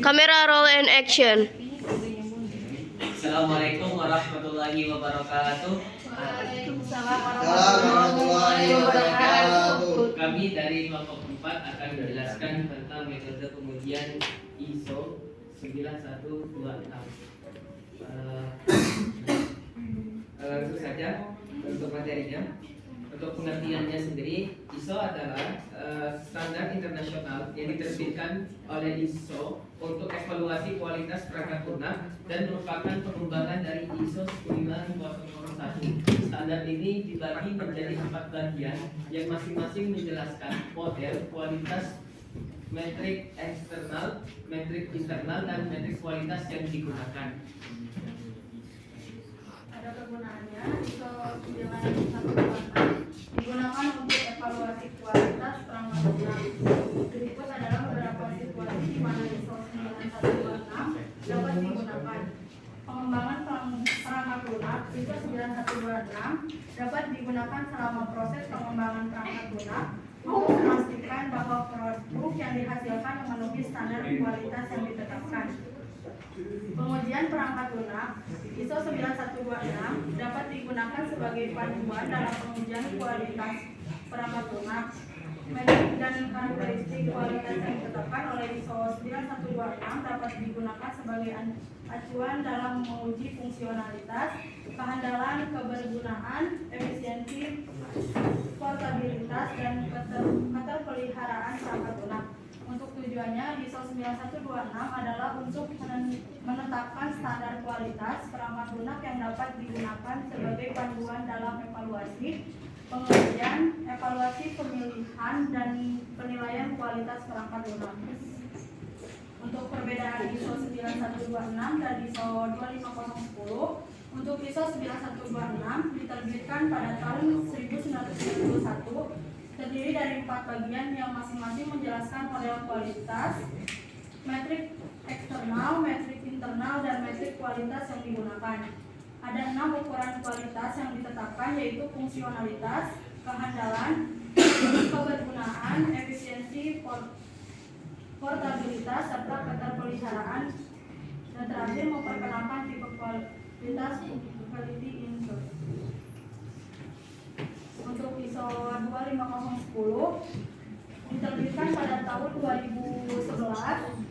Kamera roll and action. Assalamualaikum warahmatullahi wabarakatuh. Waalaikumsalam warahmatullahi wabarakatuh. Kami dari kelompok 4 akan menjelaskan tentang metode pengujian ISO 9126. Langsung saja untuk materinya. Untuk pengertiannya sendiri, ISO adalah standar internasional yang diterbitkan oleh ISO untuk evaluasi kualitas perangkat lunak dan merupakan pengembangan dari ISO 19001. Standar ini dibagi menjadi 4 bagian yang masing-masing menjelaskan model, kualitas, metrik eksternal, metrik internal, dan metrik kualitas yang digunakan. Ada kegunaannya, ISO 9126 digunakan untuk evaluasi kualitas perangkat lunak. Berikut adalah beberapa situasi di mana ISO 9126 dapat digunakan. Pengembangan perangkat lunak. ISO 9126 dapat digunakan selama proses pengembangan perangkat lunak untuk memastikan bahwa produk yang dihasilkan memenuhi standar kualitas yang ditetapkan. Pengujian perangkat lunak. ISO 9126 dapat digunakan sebagai panduan dalam pengujian kualitas perangkat lunak. Metrik dan karakteristik kualitas yang ditetapkan oleh ISO 9126 dapat digunakan sebagai acuan dalam menguji fungsionalitas, kehandalan, kebergunaan, efisiensi, portabilitas, dan keterpeliharaan perangkat lunak. Untuk tujuannya, ISO 9126 adalah untuk menetapkan standar kualitas perangkat lunak yang dapat digunakan sebagai panduan dalam evaluasi, pengujian, evaluasi pemilihan, dan penilaian kualitas perangkat lunak. Untuk perbedaan ISO 9126 dan ISO 25010, untuk ISO 9126 diterbitkan pada tahun 1991, terdiri dari 4 bagian yang masing-masing menjelaskan model kualitas, metrik eksternal, metrik internal, dan metrik kualitas yang digunakan. Ada 6 ukuran kualitas yang ditetapkan, yaitu fungsionalitas, kehandalan, kebergunaan, efisiensi, portabilitas, serta keterpeliharaan. Dan terakhir memperkenalkan tipe kualitas quality insert. Untuk ISO 25010 diterbitkan pada tahun 2011,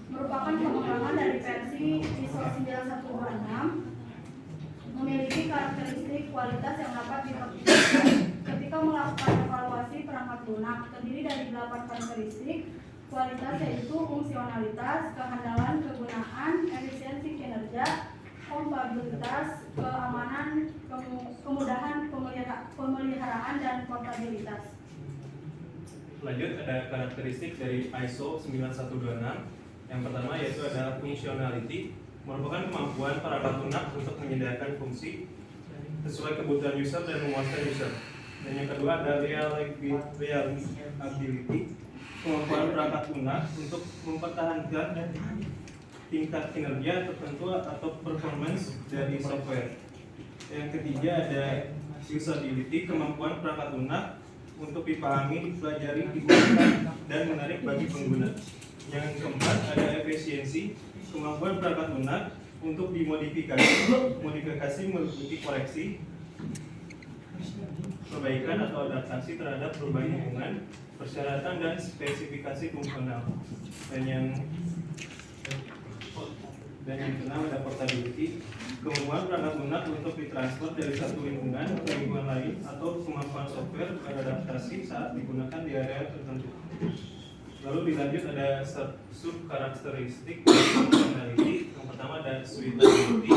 merupakan pengembangan dari versi ISO 9126, memiliki karakteristik kualitas yang dapat diperkirakan ketika melakukan evaluasi perangkat lunak. Terdiri dari 8 karakteristik kualitas, yaitu fungsionalitas, kehandalan, kegunaan, efisiensi kinerja, kompatibilitas, keamanan, kemudahan pemeliharaan, dan portabilitas. Lanjut, ada karakteristik dari ISO 9126. Yang pertama yaitu adalah functionality, merupakan kemampuan perangkat lunak untuk menyediakan fungsi sesuai kebutuhan user dan memuaskan user. Dan yang kedua ada reliability, kemampuan perangkat lunak untuk mempertahankan tingkat kinerja tertentu atau performance dari software. Yang ketiga ada usability, kemampuan perangkat lunak untuk dipahami, dipelajari, digunakan, dan menarik bagi pengguna. Yang keempat ada efisiensi, kemampuan perangkat lunak untuk modifikasi meliputi koreksi, perbaikan atau adaptasi terhadap perubahan lingkungan, persyaratan, dan spesifikasi fungsional. Dan yang keenam ada portability, kemampuan perangkat lunak untuk ditransfer dari satu lingkungan ke lingkungan lain, atau kemampuan software beradaptasi saat digunakan di area tertentu. Lalu dilanjut ada sub karakteristik functionality. Yang pertama ada suitability,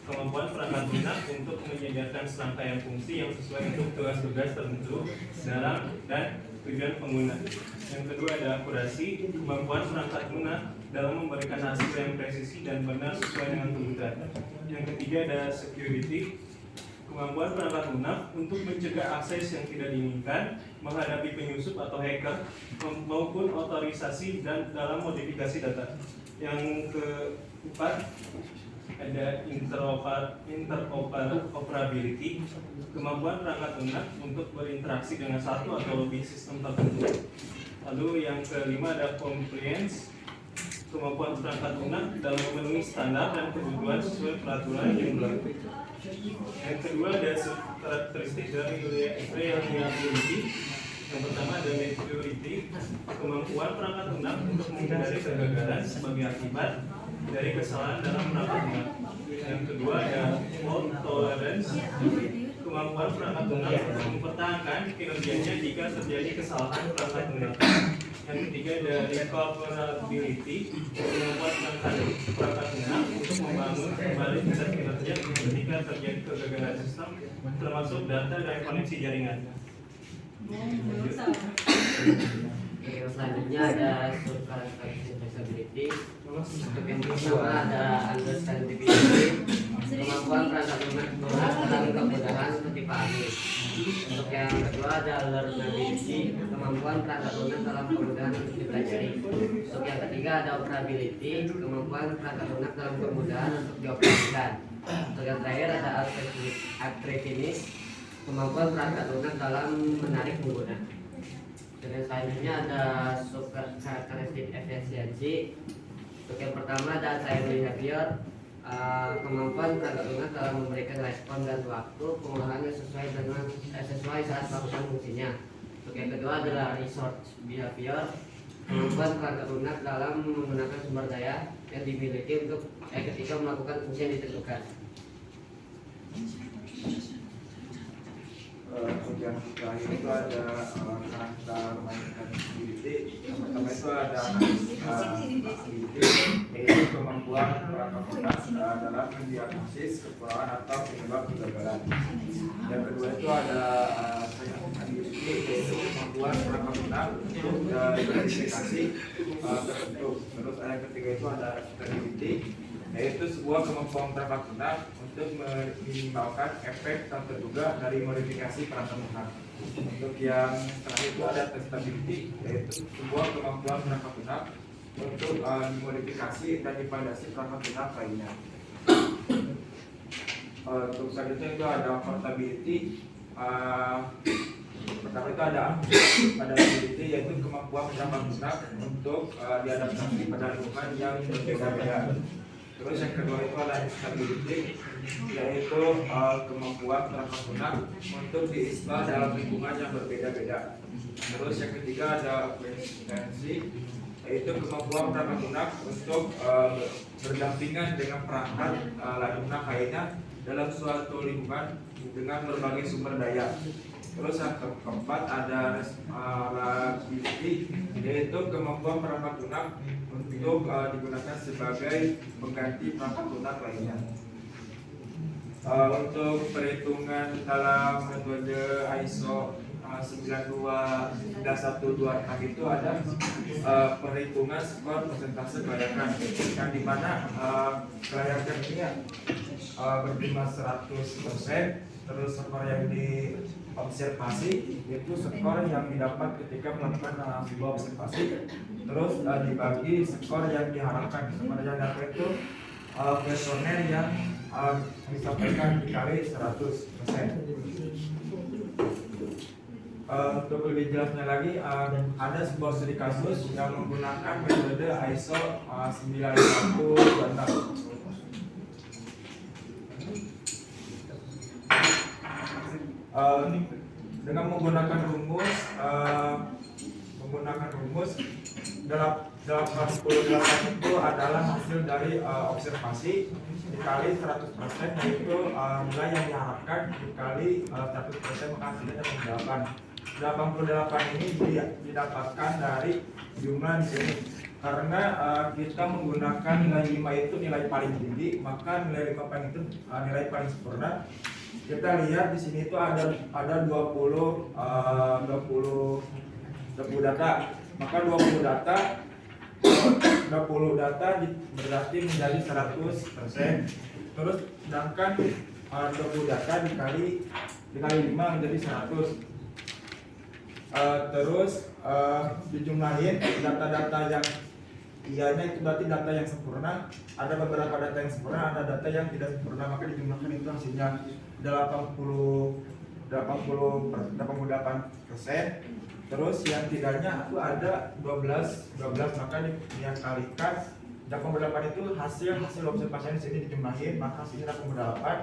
kemampuan perangkat lunak untuk menyediakan serangkaian fungsi yang sesuai untuk tugas-tugas tertentu dalam dan tujuan pengguna. Yang kedua ada akurasi, kemampuan perangkat lunak dalam memberikan hasil yang presisi dan benar sesuai dengan kebutuhan. Yang ketiga ada security, kemampuan perangkat lunak untuk mencegah akses yang tidak diinginkan, menghadapi penyusup atau hacker, maupun otorisasi dan dalam modifikasi data. Yang keempat ada interoperability, kemampuan perangkat lunak untuk berinteraksi dengan satu atau lebih sistem tertentu. Lalu yang kelima ada compliance, kemampuan perangkat lunak dalam memenuhi standar dan kebutuhan sesuai peraturan yang berlaku. Yang kedua ada karakteristik dari reliability. Yang pertama ada maturity, kemampuan perangkat lunak untuk menghindari kegagalan sebagai akibat dari kesalahan dalam perangkat lunak. Yang kedua ada fault tolerance, kemampuan perangkat lunak untuk mempertahankan kinerjanya jika terjadi kesalahan perangkat lunak. Yang ketiga ada recoverability, kemampuan perangkat lunak untuk membangun kembali tingkat kinerja ketika terjadi kegagalan sistem, termasuk data dan koneksi jaringan. Oke, selanjutnya ada subkarakteristik flexibility. Untuk yang pertama ada understandability, kemampuan perangkat lunak dalam kemudahan untuk dipahami. Untuk yang kedua ada learnability, kemampuan perangkat lunak dalam kemudahan untuk dipelajari. Untuk yang ketiga ada operability, kemampuan perangkat lunak dalam kemudahan untuk dioperasikan. Untuk yang terakhir ada activeness, kemampuan perangkat lunak dalam menarik pengguna. Dan selanjutnya ada subkarakteristik efisiensi. Untuk yang pertama ada child behavior, kemampuan perangkat lunak dalam memberikan respon dan waktu pengolahan sesuai saat melakukan fungsinya. Untuk yang kedua adalah resource behavior, kemampuan perangkat lunak dalam menggunakan sumber daya yang dimiliki untuk ketika melakukan fungsi yang ditentukan. Yang terakhir itu ada karakter manipulasi. Yang pertama itu ada ability, yaitu kemampuan perangkat lunak dalam mendiagnosis kekurangan atau penyebab kegagalan. Yang kedua itu ada ability, yaitu kemampuan perangkat lunak untuk identifikasi tertentu. Terus yang ketiga itu ada stability, yaitu sebuah kemampuan perangkat lunak untuk meminimalkan efek tak terduga dari modifikasi perangkat lunak. Untuk yang terakhir itu ada testability, yaitu sebuah kemampuan perangkat lunak untuk dimodifikasi dan divalidasi perangkat lunak lainnya. Untuk selanjutnya itu ada portability. Pertama itu ada adaptability, yaitu kemampuan perangkat lunak untuk diadaptasi pada lingkungan yang berbeda-beda. Terus yang kedua itu ada instability, yaitu kemampuan perangkat lunak untuk diinstal dalam lingkungan yang berbeda-beda. Terus yang ketiga ada persistency, yaitu kemampuan perangkat lunak untuk berdampingan dengan perangkat lunak lainnya dalam suatu lingkungan dengan berbagai sumber daya. Terus yang keempat ada reliability, yaitu kemampuan perangkat lunak untuk digunakan sebagai pengganti perangkat lunak lainnya. Untuk perhitungan dalam metode ISO 92126 itu ada perhitungan skor persentase kelayakan, yang dimana kelayakan ini berjumlah 100%. Terus skor yang diobservasi itu skor yang didapat ketika melakukan sebuah observasi. Terus dibagi skor yang diharapkan. Skor yang dapat itu kuesioner yang disampaikan dikali 100%. Untuk lebih jelasnya lagi, ada sebuah studi kasus yang menggunakan metode ISO 95126. Dengan menggunakan rumus 88 itu adalah hasil dari observasi dikali 100%, yaitu nilai yang diharapkan dikali 100%, maka hasilnya 88 ini didapatkan dari jumlah di sini. Karena kita menggunakan nilai 5 itu nilai paling tinggi, maka nilai 5 itu nilai paling sempurna. Kita lihat di sini itu ada 20 data. Maka 20 data berarti menjadi 100%. Terus sedangkan 20 data dikali 5 menjadi 100. Terus dijumlahin data-data yang ianya itu berarti data yang sempurna. Ada beberapa data yang sempurna, ada data yang tidak sempurna, maka dijumlahkan itu hasilnya 88%. Terus yang tidaknya itu ada 12, maka dikalikan Jak pemberdelapan itu hasil observasi di sini dijumlahin, maka hasilnya ada pemberdelapan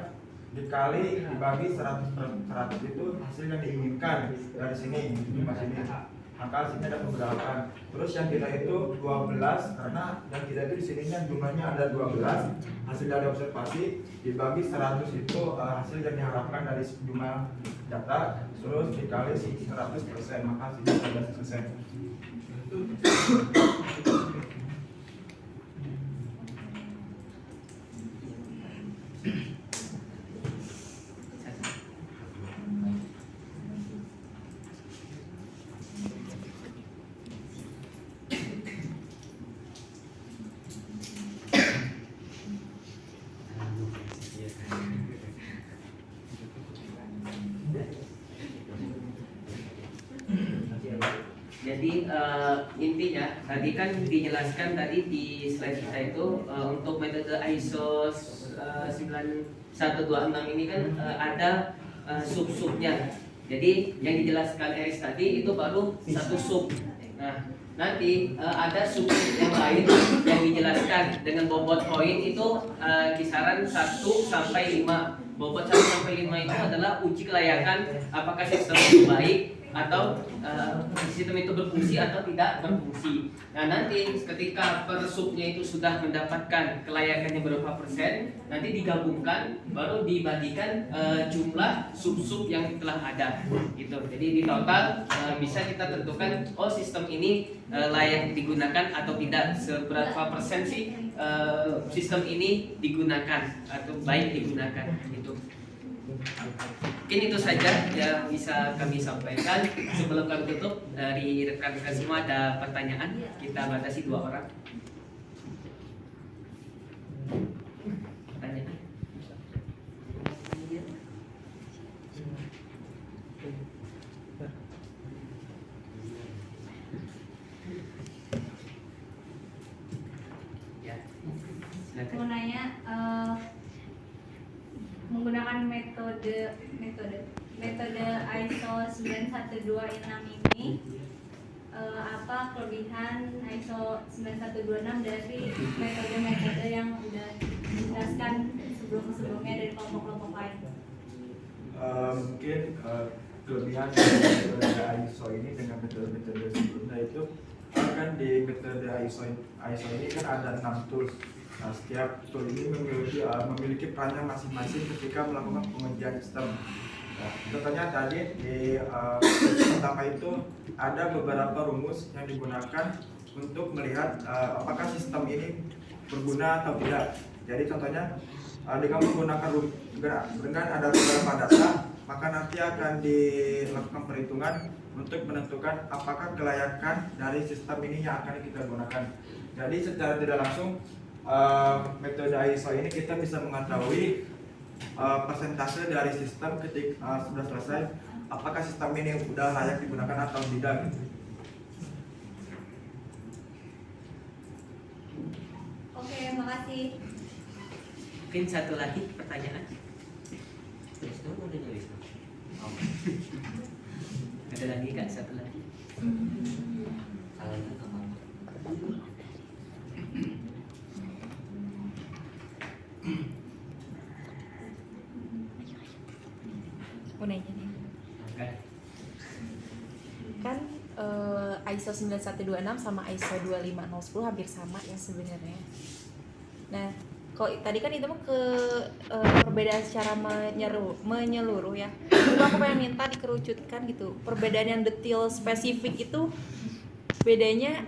dikali dibagi 100 per 100 itu hasil yang diinginkan dari sini jumlah sini, maka hasilnya ada pemberdelapan. Terus yang kita itu 12 karena yang kita itu di sininya jumlahnya ada 12, hasil dari observasi dibagi 100 itu hasil yang diharapkan dari jumlah data, terus dikali 100%, maka hasilnya 11%. Jadi intinya tadi kan dijelaskan tadi di slide kita itu untuk metode ISO 9126 ini kan ada sub-subnya. Jadi yang dijelaskan Eris tadi itu baru satu sub. Nah, nanti ada sub yang lain yang dijelaskan dengan bobot poin itu kisaran 1 sampai 5. Bobot 1 sampai 5 itu adalah uji kelayakan apakah sistem itu baik atau sistem itu berfungsi atau tidak berfungsi. Nah, nanti ketika per subnya itu sudah mendapatkan kelayakannya berapa persen, nanti digabungkan baru dibagikan jumlah sub-sub yang telah ada gitu. Jadi di total bisa kita tentukan oh sistem ini layak digunakan atau tidak, seberapa persen sih sistem ini digunakan atau baik digunakan gitu. Mungkin itu saja yang bisa kami sampaikan. Sebelum kami tutup, dari rekan-rekan semua ada pertanyaan? Kita batasi 2 orang. Pertanyaan? Ya, silakan. Mau nanya, menggunakan metode ISO 9126 ini apa kelebihan ISO 9126 dari metode-metode yang sudah dijelaskan sebelumnya dari kelompok-kelompok lain? Mungkin kelebihan dari metode ISO ini dengan metode-metode sebelumnya itu kan di metode ISO ini kan ada 6 tools. Nah, setiap tool ini memiliki perannya masing-masing ketika melakukan pengujian sistem. Nah, contohnya tadi di pertama itu ada beberapa rumus yang digunakan untuk melihat apakah sistem ini berguna atau tidak. Jadi contohnya dengan menggunakan dengan ada beberapa data, maka nanti akan dilakukan perhitungan untuk menentukan apakah kelayakan dari sistem ini yang akan kita gunakan. Jadi secara tidak langsung metode ISO ini kita bisa mengetahui persentase dari sistem ketika sudah selesai, apakah sistem ini sudah layak digunakan atau tidak gitu. Oke, makasih. Mungkin satu lagi pertanyaan? Ada lagi Kak, satu lagi. Mau nanya nih. Oke. Kan ISO 9126 sama ISO 25010 hampir sama ya sebenarnya. Nah, kalau tadi kan itu mah perbedaan secara menyeluruh ya. Itu aku pengen minta dikerucutkan gitu. Perbedaan yang detail spesifik itu bedanya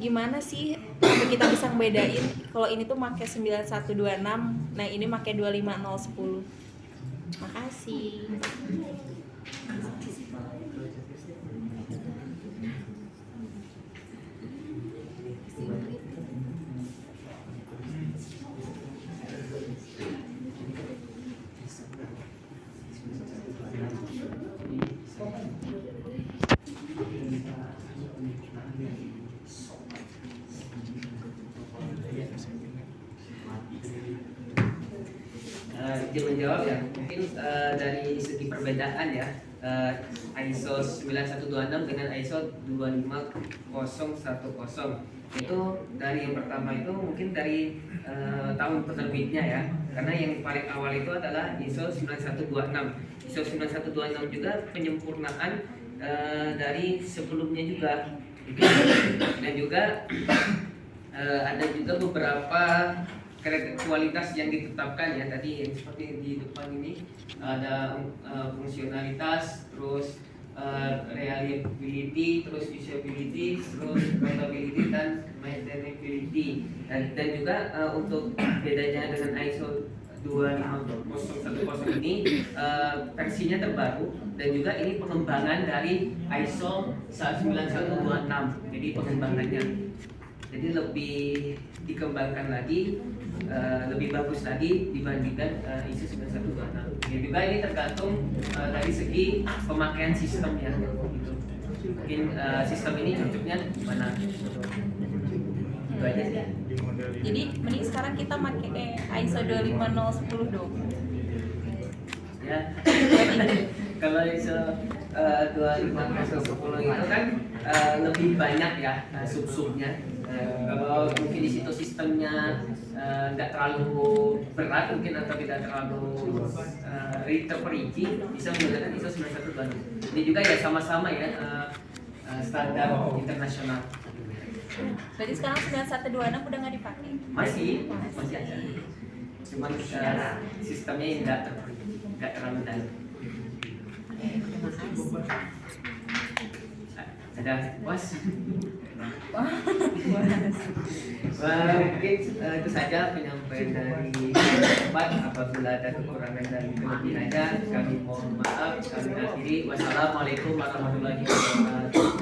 gimana sih sampai kita bisa ngebedain kalau ini tuh pakai 9126, nah ini pakai 25010. Makasih. Izin menjawab ya, mungkin dari segi perbedaan ya, ISO 9126 dengan ISO 25010. Itu dari yang pertama itu mungkin dari tahun penerbitnya ya, karena yang paling awal itu adalah ISO 9126. ISO 9126 juga penyempurnaan dari sebelumnya juga, dan juga ada juga beberapa kualitas yang ditetapkan ya, tadi yang seperti di depan ini ada fungsionalitas, terus reliability, terus usability, terus portability dan maintainability, dan juga untuk bedanya dengan ISO 25010 ini versinya terbaru, dan juga ini pengembangan dari ISO 9126. Jadi pengembangannya jadi lebih dikembangkan lagi, lebih bagus lagi dibandingkan ISO 9126. Dan juga ini tergantung dari segi pemakaian sistem ya, gitu. Mungkin sistem ini cocoknya gimana? Itu aja sih. Jadi mending sekarang kita pakai ISO 25010 dong. Ya. Kalau ISO 25010 itu kan lebih banyak ya sub-subnya. Kalau mungkin di situ sistemnya nggak terlalu berat mungkin, atau tidak terlalu terperinci, bisa menggunakan ISO 9126. Ini juga ya sama-sama ya standar internasional. Berarti sekarang 9126 udah nggak dipakai? Masih ada. Cuman sistemnya yang nggak terlalu dalam. Ada puas? Mungkin itu saja penyampaian dari tempat. Apabila ada kekurangan dan kelebihannya, kami mohon maaf. Kami akhiri. Wassalamualaikum warahmatullahi wabarakatuh.